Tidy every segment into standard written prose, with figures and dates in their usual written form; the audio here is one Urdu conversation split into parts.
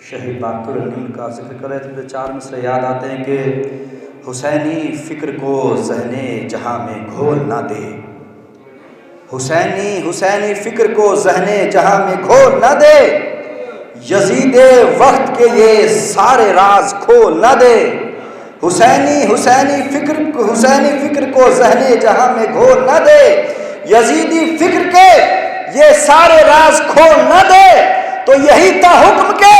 شہید باقر النمر کا ذکر کر رہے تھے تو 4 مصرے یاد آتے ہیں کہ حسینی فکر کو ذہن جہاں میں گھول نہ دے، حسینی فکر کو ذہن جہاں میں گھول نہ دے، یزید وقت کے یہ سارے راز کھول نہ دے، حسینی فکر کو ذہن جہاں میں گھول نہ دے، یزیدی فکر کے یہ سارے راز کھول نہ دے۔ تو یہی تھا حکم کے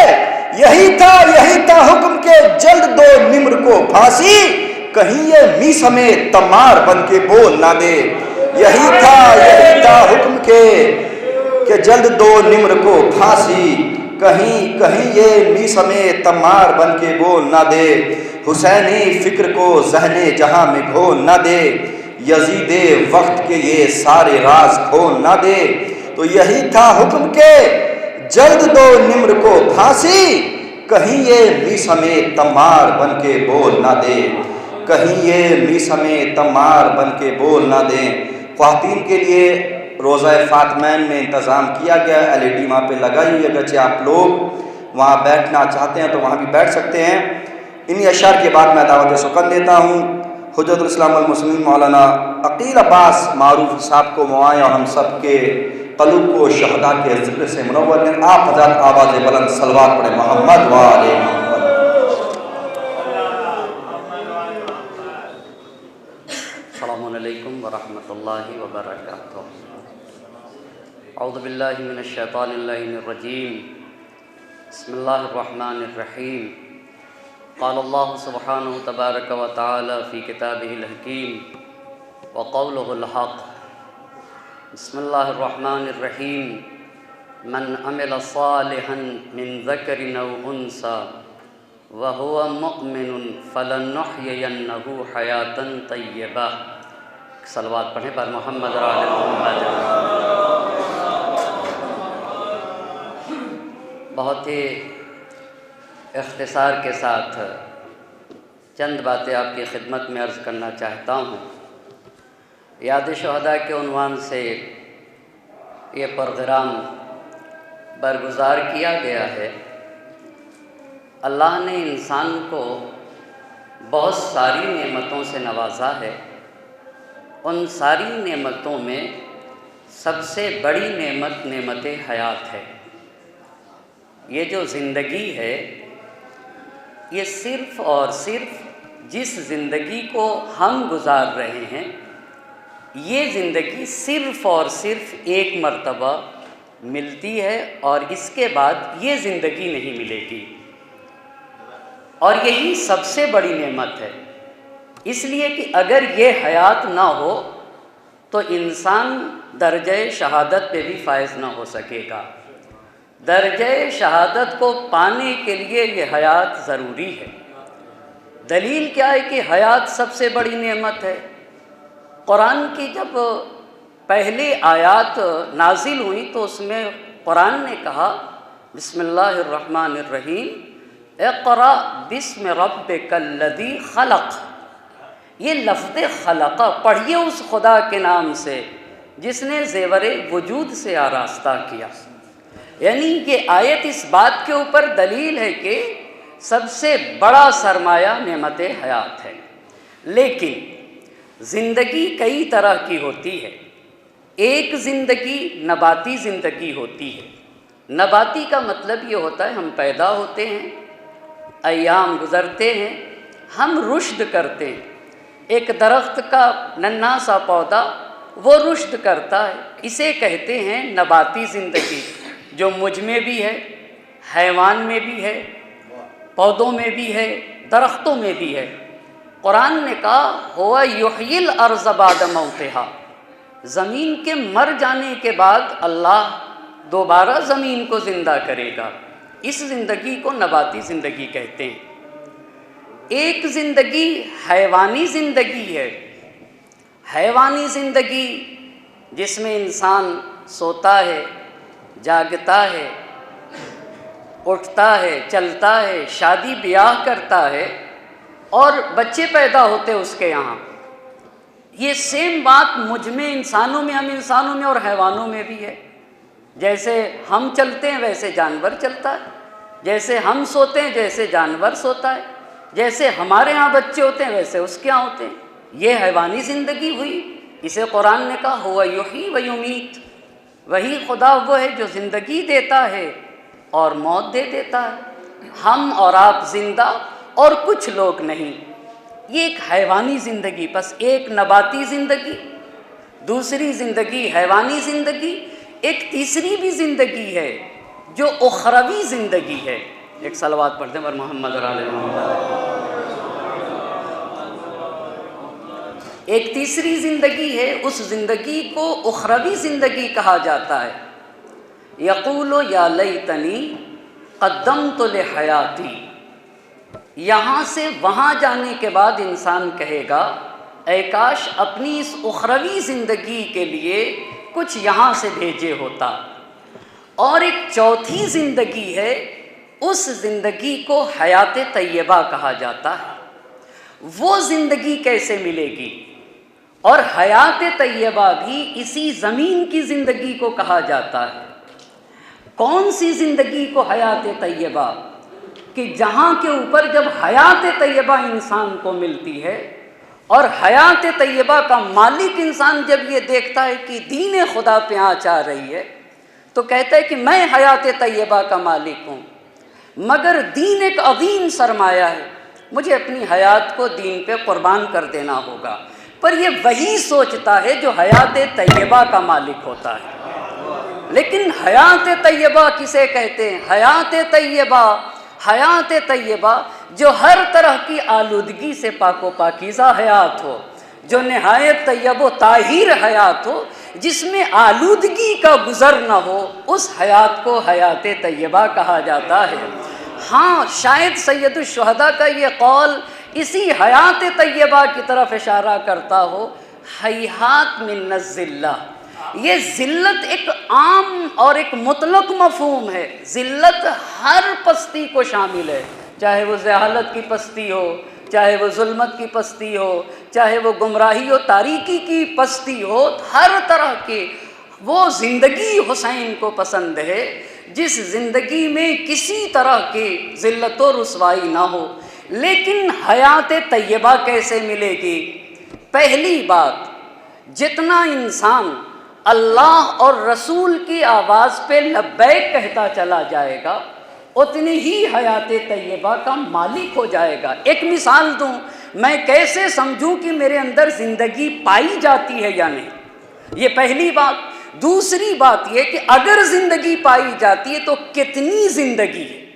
جلد دو نمر کو پھانسی، کہیں یہ می سمیت تمار بن کے بول نہ دے۔ یہی تھا حکم کے کہ جلد دو نمر کو پھانسی، کہیں یہ می سمیت تمار بن کے بول نہ دے، حسینی فکر کو ذہن جہاں میں گھول نہ دے، یزید وقت کے یہ سارے راز کھول نہ دے۔ تو یہی تھا حکم کے جلد دو نمر کو پھانسی، کہیں یہ می سمیت تمار بن کے بول نہ دے، کہیں یہ می سمیت تمار بن کے بول نہ دیں۔ خواتین کے لیے روضہ فاطمین میں انتظام کیا گیا، LED وہاں پہ لگائی ہوئی، اگرچہ آپ لوگ وہاں بیٹھنا چاہتے ہیں تو وہاں بھی بیٹھ سکتے ہیں۔ انہی اشعار کے بعد میں دعوت سکن دیتا ہوں حجت الاسلام والمسلمین مولانا عقیل عباس معروف صاحب کو موائیں اور ہم سب کے قلوب کو شہداء کے ذکر سے منور کریں۔ آپ حضرات آواز بلند صلوات پڑھیں محمد و آل محمد۔ السلام علیکم ورحمۃ اللہ وبرکاتہ۔ اعوذ باللہ من الشیطان اللعین الرجیم، بسم اللہ الرحمن الرحیم۔ قال اللہ سبحانہ تبارک و تعالی فی کتابہ الحکیم وقولہ الحق۔ بسم اللہ الرحمن الرحیم۔ من عمل صالحا من ذکر او انثی وهو مؤمن فلنحیینہ حیاۃ طیبہ۔ صلوات پڑھیں پر محمد و آل محمد۔ بہت ہی اختصار کے ساتھ چند باتیں آپ کی خدمت میں عرض کرنا چاہتا ہوں۔ یاد شہداء کے عنوان سے یہ پروگرام برگزار کیا گیا ہے۔ اللہ نے انسان کو بہت ساری نعمتوں سے نوازا ہے، ان ساری نعمتوں میں سب سے بڑی نعمت حیات ہے۔ یہ جو زندگی ہے، یہ صرف اور صرف جس زندگی کو ہم گزار رہے ہیں، یہ زندگی صرف اور صرف ایک مرتبہ ملتی ہے اور اس کے بعد یہ زندگی نہیں ملے گی، اور یہی سب سے بڑی نعمت ہے۔ اس لیے کہ اگر یہ حیات نہ ہو تو انسان درجہ شہادت پہ بھی فائز نہ ہو سکے گا۔ درجہ شہادت کو پانے کے لیے یہ حیات ضروری ہے۔ دلیل کیا ہے کہ حیات سب سے بڑی نعمت ہے؟ قرآن کی جب پہلی آیات نازل ہوئی تو اس میں قرآن نے کہا بسم اللہ الرحمن الرحیم، اقرأ بسم ربک الذی خلق۔ یہ لفظ خلقہ پڑھیے اس خدا کے نام سے جس نے زیور وجود سے آراستہ کیا۔ یعنی یہ آیت اس بات کے اوپر دلیل ہے کہ سب سے بڑا سرمایہ نعمت حیات ہے۔ لیکن زندگی کئی طرح کی ہوتی ہے۔ ایک زندگی نباتی زندگی ہوتی ہے۔ نباتی کا مطلب یہ ہوتا ہے ہم پیدا ہوتے ہیں، ایام گزرتے ہیں، ہم رشد کرتے ہیں۔ ایک درخت کا ننھا سا پودا وہ رشد کرتا ہے، اسے کہتے ہیں نباتی زندگی، جو مجھ میں بھی ہے، حیوان میں بھی ہے، پودوں میں بھی ہے، درختوں میں بھی ہے۔ قرآن نے کہا ہوا یحیی الارض بعد موتہا، زمین کے مر جانے کے بعد اللہ دوبارہ زمین کو زندہ کرے گا۔ اس زندگی کو نباتی زندگی کہتے ہیں۔ ایک زندگی حیوانی زندگی ہے۔ حیوانی زندگی جس میں انسان سوتا ہے، جاگتا ہے، اٹھتا ہے، چلتا ہے، شادی بیاہ کرتا ہے اور بچے پیدا ہوتے اس کے یہاں۔ یہ سیم بات مجھ میں، انسانوں میں، ہم انسانوں میں اور حیوانوں میں بھی ہے۔ جیسے ہم چلتے ہیں ویسے جانور چلتا ہے، جیسے ہم سوتے ہیں جیسے جانور سوتا ہے، جیسے ہمارے ہاں بچے ہوتے ہیں ویسے اس کے ہاں ہوتے ہیں۔ یہ حیوانی زندگی ہوئی۔ اسے قرآن نے کہا ہوا یحیی و یمیت، وہی خدا وہ ہے جو زندگی دیتا ہے اور موت دے دیتا ہے۔ ہم اور آپ زندہ اور کچھ لوگ نہیں۔ یہ ایک حیوانی زندگی، بس ایک نباتی زندگی، دوسری زندگی حیوانی زندگی، ایک تیسری بھی زندگی ہے جو اخروی زندگی ہے۔ ایک صلوات پڑھتے ہیں بر محمد اور آل محمد۔ ایک تیسری زندگی ہے، اس زندگی کو اخروی زندگی کہا جاتا ہے۔ یقول یا لیتنی قدمت لحیاتی، یہاں سے وہاں جانے کے بعد انسان کہے گا اے کاش اپنی اس اخروی زندگی کے لیے کچھ یہاں سے بھیجے ہوتا۔ اور ایک چوتھی زندگی ہے، اس زندگی کو حیات طیبہ کہا جاتا ہے۔ وہ زندگی کیسے ملے گی؟ اور حیات طیبہ بھی اسی زمین کی زندگی کو کہا جاتا ہے۔ کون سی زندگی کو حیات طیبہ؟ کہ جہاں کے اوپر جب حیات طیبہ انسان کو ملتی ہے اور حیات طیبہ کا مالک انسان جب یہ دیکھتا ہے کہ دین خدا پہ آنچ آ رہی ہے تو کہتا ہے کہ میں حیات طیبہ کا مالک ہوں، مگر دین ایک عظیم سرمایہ ہے، مجھے اپنی حیات کو دین پہ قربان کر دینا ہوگا۔ پر یہ وہی سوچتا ہے جو حیات طیبہ کا مالک ہوتا ہے۔ لیکن حیات طیبہ کسے کہتے ہیں؟ حیات طیبہ، حیات طیبہ جو ہر طرح کی آلودگی سے پاک و پاکیزہ حیات ہو، جو نہایت طیب و طاہر حیات ہو، جس میں آلودگی کا گزر نہ ہو، اس حیات کو حیات طیبہ کہا جاتا ہے۔ ہاں، شاید سید الشہداء کا یہ قول اسی حیات طیبہ کی طرف اشارہ کرتا ہو۔ ہیہات من الذلہ، یہ ذلت ایک عام اور ایک مطلق مفہوم ہے۔ ذلت ہر پستی کو شامل ہے، چاہے وہ جہالت کی پستی ہو، چاہے وہ ظلمت کی پستی ہو، چاہے وہ گمراہی و تاریکی کی پستی ہو، ہر طرح کی وہ زندگی حسین کو پسند ہے جس زندگی میں کسی طرح کی ذلت و رسوائی نہ ہو۔ لیکن حیات طیبہ کیسے ملے گی؟ پہلی بات، جتنا انسان اللہ اور رسول کی آواز پہ لبیک کہتا چلا جائے گا اتنی ہی حیات طیبہ کا مالک ہو جائے گا۔ ایک مثال دوں، میں کیسے سمجھوں کہ میرے اندر زندگی پائی جاتی ہے یا نہیں؟ یہ پہلی بات۔ دوسری بات یہ کہ اگر زندگی پائی جاتی ہے تو کتنی زندگی ہے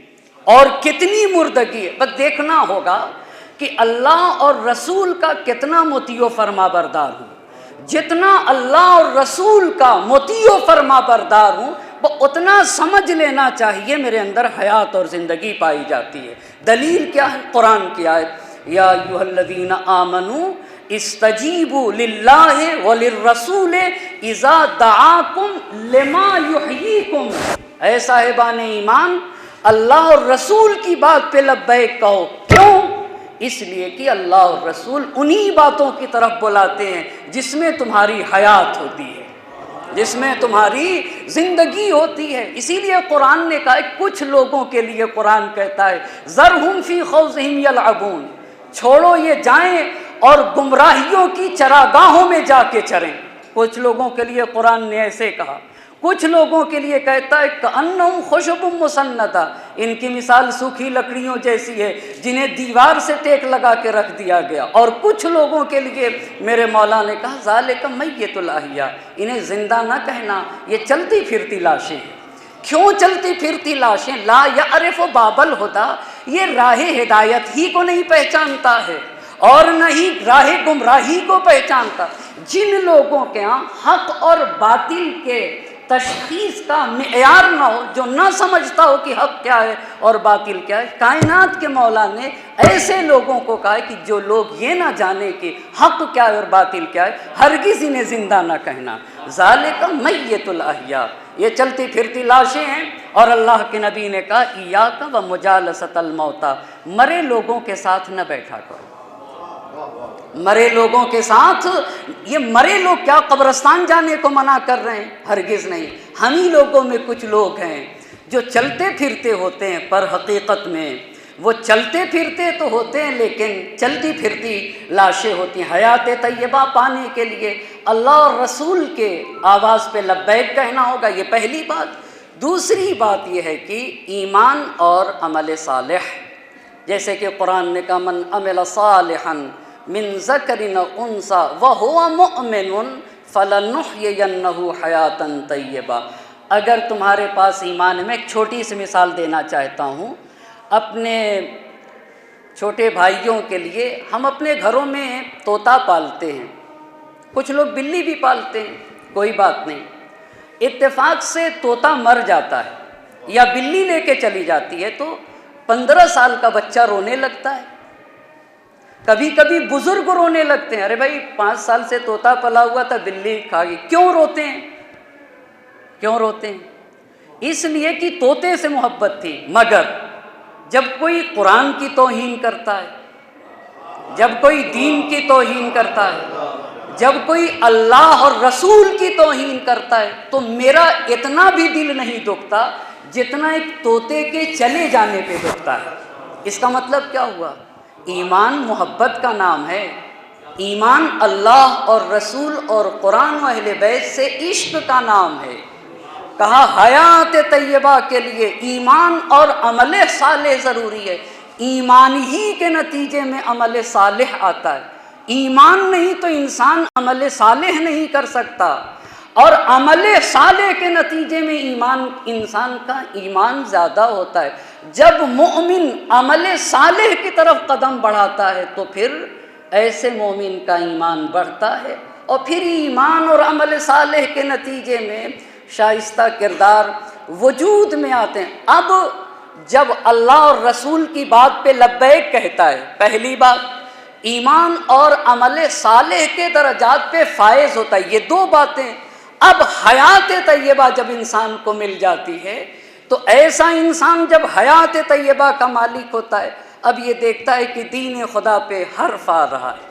اور کتنی مردگی ہے۔ بس دیکھنا ہوگا کہ اللہ اور رسول کا کتنا مطیع و فرما بردار ہوں۔ جتنا اللہ اور رسول کا مطیع و فرما بردار ہوں وہ اتنا سمجھ لینا چاہیے میرے اندر حیات اور زندگی پائی جاتی ہے۔ دلیل کیا ہے؟ قرآن کی آیت، یا ایھا الذین آمنوا استجیبوا للہ وللرسول اذا دعاکم لما یحییکم، اے صاحبان ایمان اللہ اور رسول کی بات پہ لبیک کہو۔ کیوں؟ اس لیے کہ اللہ اور رسول انہی باتوں کی طرف بلاتے ہیں جس میں تمہاری حیات ہوتی ہے، جس میں تمہاری زندگی ہوتی ہے۔ اسی لیے قرآن نے کہا کچھ لوگوں کے لیے قرآن کہتا ہے ذرہم فی خوضہم یلعبون، چھوڑو یہ جائیں اور گمراہیوں کی چراگاہوں میں جا کے چریں۔ کچھ لوگوں کے لیے قرآن نے ایسے کہا، کچھ لوگوں کے لیے کہتا ہے کأنہم خشب مسندہ، ان کی مثال سوکھی لکڑیوں جیسی ہے جنہیں دیوار سے ٹیک لگا کے رکھ دیا گیا۔ اور کچھ لوگوں کے لیے میرے مولا نے کہا ذالک میت الاحیاء، انہیں زندہ نہ کہنا، یہ چلتی پھرتی لاشیں ہیں۔ کیوں چلتی پھرتی لاشیں؟ لا یعرف باب الہدی، یہ راہ ہدایت ہی کو نہیں پہچانتا ہے اور نہ ہی راہ گمراہی کو پہچانتا۔ جن لوگوں کے ہاں حق اور باطل کے تشخیص کا معیار نہ ہو، جو نہ سمجھتا ہو کہ حق کیا ہے اور باطل کیا ہے، کائنات کے مولا نے ایسے لوگوں کو کہا کہ جو لوگ یہ نہ جانے کہ حق کیا ہے اور باطل کیا ہے ہرگز انہیں زندہ نہ کہنا۔ ذالک میت الاحیاء، یہ چلتی پھرتی لاشیں ہیں۔ اور اللہ کے نبی نے کہا ایاک و مجالست الموتى، مرے لوگوں کے ساتھ نہ بیٹھا کرو۔ مرے لوگوں کے ساتھ، یہ مرے لوگ کیا قبرستان جانے کو منع کر رہے ہیں؟ ہرگز نہیں۔ ہم ہی لوگوں میں کچھ لوگ ہیں جو چلتے پھرتے ہوتے ہیں، پر حقیقت میں وہ چلتے پھرتے تو ہوتے ہیں لیکن چلتی پھرتی لاشیں ہوتی ہیں۔ حیات طیبہ پانے کے لیے اللہ اور رسول کے آواز پہ لبیک کہنا ہوگا، یہ پہلی بات۔ دوسری بات یہ ہے کہ ایمان اور عمل صالح، جیسے کہ قرآن نے کہا من عمل صالحا من ذکر او انثی وہو مؤمن فلنحیینہ حیاتا طیبہ۔ اگر تمہارے پاس ایمان ہے، میں ایک چھوٹی سی مثال دینا چاہتا ہوں اپنے چھوٹے بھائیوں کے لیے۔ ہم اپنے گھروں میں طوطا پالتے ہیں، کچھ لوگ بلی بھی پالتے ہیں، کوئی بات نہیں۔ اتفاق سے طوطا مر جاتا ہے یا بلی لے کے چلی جاتی ہے تو 15 سال کا بچہ رونے لگتا ہے، کبھی کبھی بزرگ رونے لگتے ہیں، ارے بھائی 5 سال سے طوطا پلا ہوا تھا، بلی کھا گئی۔ کیوں روتے ہیں؟ کیوں روتے ہیں؟ اس لیے کہ طوطے سے محبت تھی۔ مگر جب کوئی قرآن کی توہین کرتا ہے، جب کوئی دین کی توہین کرتا ہے، جب کوئی اللہ اور رسول کی توہین کرتا ہے تو میرا اتنا بھی دل نہیں دکھتا جتنا ایک طوطے کے چلے جانے پہ دکھتا ہے۔ اس کا مطلب کیا ہوا؟ ایمان محبت کا نام ہے، ایمان اللہ اور رسول اور قرآن و اہل بیت سے عشق کا نام ہے۔ کہا حیات طیبہ کے لیے ایمان اور عمل صالح ضروری ہے، ایمان ہی کے نتیجے میں عمل صالح آتا ہے۔ ایمان نہیں تو انسان عمل صالح نہیں کر سکتا، اور عمل صالح کے نتیجے میں انسان کا ایمان زیادہ ہوتا ہے۔ جب مومن عمل صالح کی طرف قدم بڑھاتا ہے تو پھر ایسے مومن کا ایمان بڑھتا ہے، اور پھر ایمان اور عمل صالح کے نتیجے میں شائستہ کردار وجود میں آتے ہیں۔ اب جب اللہ اور رسول کی بات پہ لبیک کہتا ہے، پہلی بات ایمان اور عمل صالح کے درجات پہ فائز ہوتا ہے، یہ 2 باتیں۔ اب حیات طیبہ جب انسان کو مل جاتی ہے تو ایسا انسان جب حیات طیبہ کا مالک ہوتا ہے، اب یہ دیکھتا ہے کہ دین خدا پہ حرف آ رہا ہے،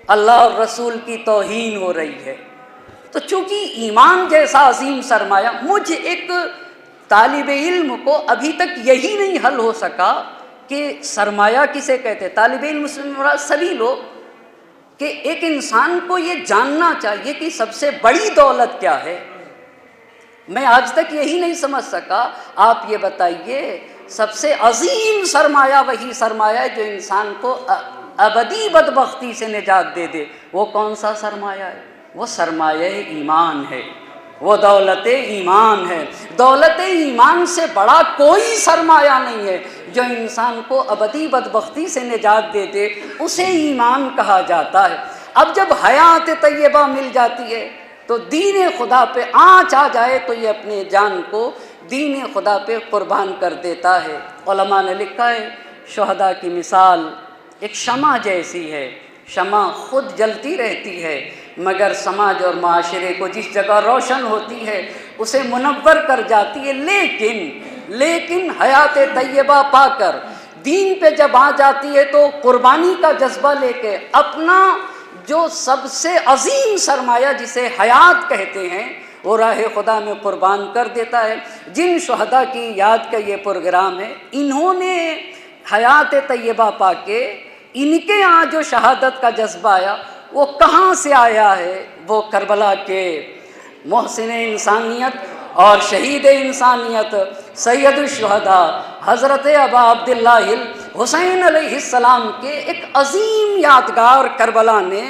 اللہ اور رسول کی توہین ہو رہی ہے۔ تو چونکہ ایمان جیسا عظیم سرمایہ، مجھ ایک طالب علم کو ابھی تک یہی نہیں حل ہو سکا کہ سرمایہ کسے کہتے۔ طالب علم مسلم سبھی لوگ، کہ ایک انسان کو یہ جاننا چاہیے کہ سب سے بڑی دولت کیا ہے۔ میں آج تک یہی نہیں سمجھ سکا۔ آپ یہ بتائیے، سب سے عظیم سرمایہ وہی سرمایہ ہے جو انسان کو ابدی بدبختی سے نجات دے دے، وہ کون سا سرمایہ ہے؟ وہ سرمایہ ایمان ہے، وہ دولت ایمان ہے۔ دولت ایمان سے بڑا کوئی سرمایہ نہیں ہے جو انسان کو ابدی بدبختی سے نجات دے دے، اسے ایمان کہا جاتا ہے۔ اب جب حیات طیبہ مل جاتی ہے تو دین خدا پہ آنچ آ جائے تو یہ اپنے جان کو دین خدا پہ قربان کر دیتا ہے۔ علماء نے لکھا ہے شہداء کی مثال ایک شمع جیسی ہے، شمع خود جلتی رہتی ہے مگر سماج اور معاشرے کو جس جگہ روشن ہوتی ہے اسے منور کر جاتی ہے، لیکن حیات طیبہ پا کر دین پہ جب آ جاتی ہے تو قربانی کا جذبہ لے کے اپنا جو سب سے عظیم سرمایہ جسے حیات کہتے ہیں وہ راہ خدا میں قربان کر دیتا ہے۔ جن شہداء کی یاد کا یہ پروگرام ہے، انہوں نے حیات طیبہ پا کے ان کے یہاں جو شہادت کا جذبہ آیا وہ کہاں سے آیا ہے؟ وہ کربلا کے محسن انسانیت اور شہید انسانیت سید الشہداء حضرت ابا عبداللہ حسین علیہ السلام کے ایک عظیم یادگار کربلا نے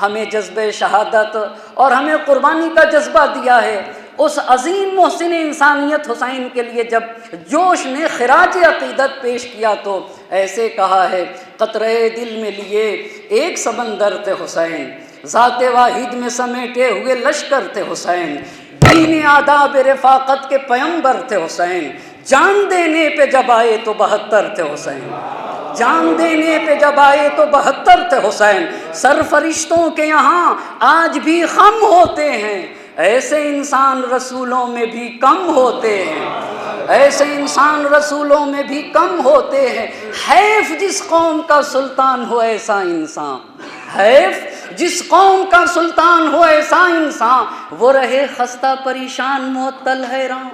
ہمیں جذبہ شہادت اور ہمیں قربانی کا جذبہ دیا ہے۔ اس عظیم محسن انسانیت حسین کے لیے جب جوش نے خراج عقیدت پیش کیا تو ایسے کہا ہے، قطرے دل میں لیے ایک سمندر تھے حسین، ذات واحد میں سمیٹے ہوئے لشکر تھے حسین، دین آداب رفاقت کے پیمبر تھے حسین، جان دینے پہ جب آئے تو 72 تھے حسین، جان دینے پہ جب آئے تو 72 تھے حسین، سرفرشتوں کے یہاں آج بھی خم ہوتے ہیں، ایسے انسان رسولوں میں بھی کم ہوتے ہیں، ایسے انسان رسولوں میں بھی کم ہوتے ہیں۔ حیف جس قوم کا سلطان ہو ایسا انسان، حیف جس قوم کا سلطان ہو ایسا انسان، وہ رہے خستہ پریشان معطل حیران،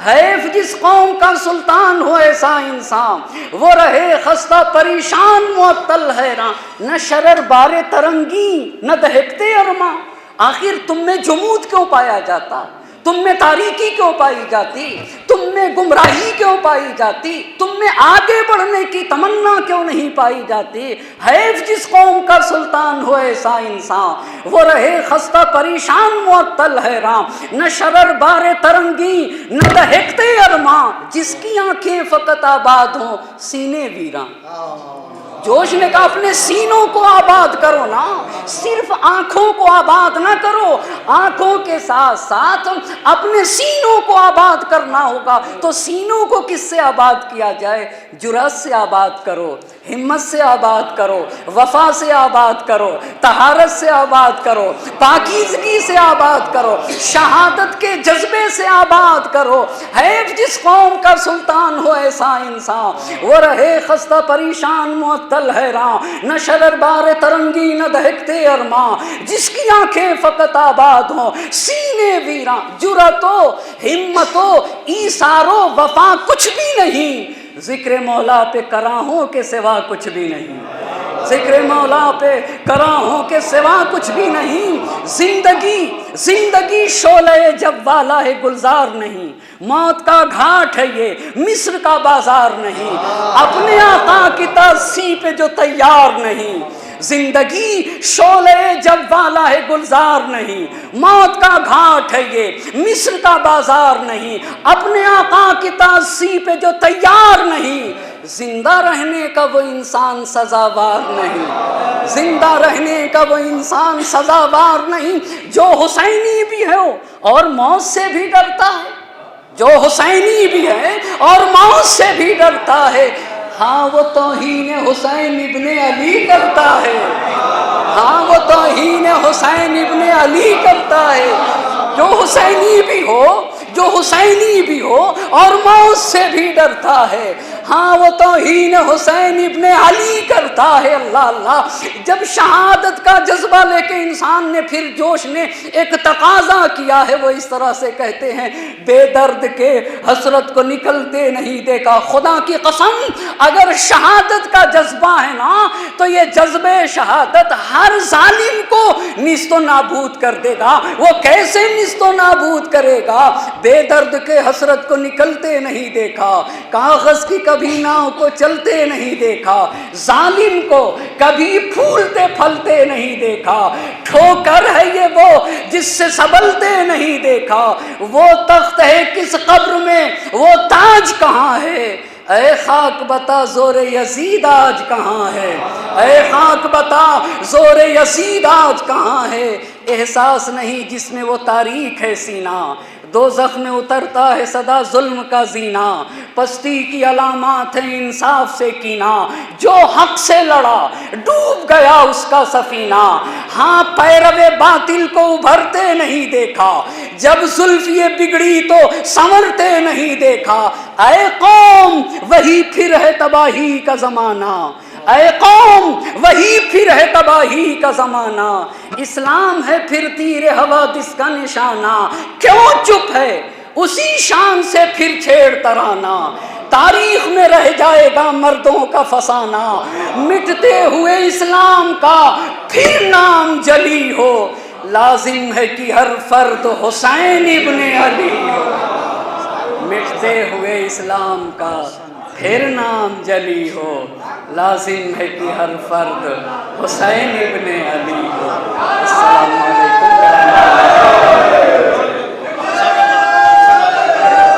حیف جس قوم کا سلطان ہو ایسا انسان، وہ رہے خستہ پریشان معطل حیراں، نہ شرر بارے ترنگی نہ دہکتے ارماں۔ آخر تم میں جمود کیوں پایا جاتا؟ تم میں تاریکی کیوں پائی جاتی؟ تم میں گمراہی کیوں پائی جاتی؟ تم میں آگے بڑھنے کی تمنا کیوں نہیں پائی جاتی؟ حیف جس قوم کا سلطان ہو ایسا انسان، وہ رہے خستہ پریشان معطل حیران، نہ شرر بارے ترنگی نہ دہکتے ارماں، جس کی آنکھیں فقط آباد ہوں سینے ویراں۔ جوش نے کہا اپنے سینوں کو آباد کرو نا، صرف آنکھوں کو آباد نہ کرو، آنکھوں کے ساتھ ساتھ اپنے سینوں کو آباد کرنا ہوگا۔ تو سینوں کو کس سے آباد کیا جائے؟ جرأت سے آباد کرو، ہمت سے آباد کرو، وفا سے آباد کرو، طہارت سے آباد کرو، پاکیزگی سے آباد کرو، شہادت کے جذبے سے آباد کرو۔ حیف جس قوم کا سلطان ہو ایسا انسان، وہ رہے خستہ پریشان معطل حیران، نہ شرر بار ترنگی نہ دہکتے ارماں، جس کی آنکھیں فقط آباد ہوں سینے ویراں۔ جرأت و ہمت و ایثار و وفا کچھ بھی نہیں، ذکر مولا پہ کراہوں کے سوا کچھ بھی نہیں، ذکر مولا پہ کراہوں کے سوا کچھ بھی نہیں۔ زندگی شعلہ جب والا ہے گلزار نہیں، موت کا گھاٹ ہے یہ مصر کا بازار نہیں، اپنے آقا کی تاسی پہ جو تیار نہیں۔ زندگی شعلہ جب والا ہے گلزار نہیں، موت کا گھاٹ ہے یہ مصر کا بازار نہیں، اپنے آقا کی تاسی پہ جو تیار نہیں۔ زندہ رہنے کا وہ انسان سزاوار نہیں، زندہ رہنے کا وہ انسان سزاوار نہیں، جو حسینی بھی ہے اور موت سے بھی ڈرتا ہے، جو حسینی بھی ہے اور موت سے بھی ڈرتا ہے۔ ہاں وہ توہین حسین ابن علی کرتا ہے، ہاں وہ توہین حسین ابن علی کرتا ہے۔ جو حسینی بھی ہو، جو حسینی بھی ہو اور موت سے بھی ڈرتا ہے، ہاں وہ توہین حسین ابن علی کرتا ہے۔ اللہ اللہ، جب شہادت کا جذبہ لے کے انسان نے پھر جوش نے ایک تقاضا کیا ہے، وہ اس طرح سے کہتے ہیں، بے درد کے حسرت کو نکلتے نہیں دیکھا۔ خدا کی قسم اگر شہادت کا جذبہ ہے نا تو یہ جذبہ شہادت ہر ظالم کو نیست و نابود کر دے گا۔ وہ کیسے نیست و نابود کرے گا؟ بے درد کے حسرت کو نکلتے نہیں دیکھا، کاغذ کی کبھی ناؤ کو چلتے نہیں دیکھا، ظالم کو کبھی پھولتے پھلتے نہیں دیکھا، ٹھوکر ہے یہ وہ جس سے سنبھلتے نہیں دیکھا، وہ تخت ہے کس قبر میں، وہ تاج کہاں ہے؟ اے خاک بتا زور یزید آج کہاں ہے، اے خاک بتا زور یزید آج کہاں ہے؟ احساس نہیں جس میں وہ تاریخ ہے سینہ، دوزخ میں اترتا ہے صدا ظلم کا زینہ، پستی کی علامات ہیں انصاف سے کینہ، جو حق سے لڑا ڈوب گیا اس کا سفینہ، ہاں پیرو باطل کو ابھرتے نہیں دیکھا، جب زلف یہ بگڑی تو سنورتے نہیں دیکھا۔ اے قوم وہی پھر ہے تباہی کا زمانہ، اے قوم وہی پھر ہے تباہی کا زمانہ، اسلام ہے پھر تیر حوادث کا نشانہ، کیوں چپ ہے اسی شان سے پھر چھیڑ ترانہ، تاریخ میں رہ جائے گا مردوں کا فسانہ، مٹتے ہوئے اسلام کا پھر نام جلی ہو، لازم ہے کہ ہر فرد حسین ابن علی ہو، مٹتے ہوئے اسلام کا پھر نام جلی ہو، لازم ہے کہ ہر فرد حسین ابن علی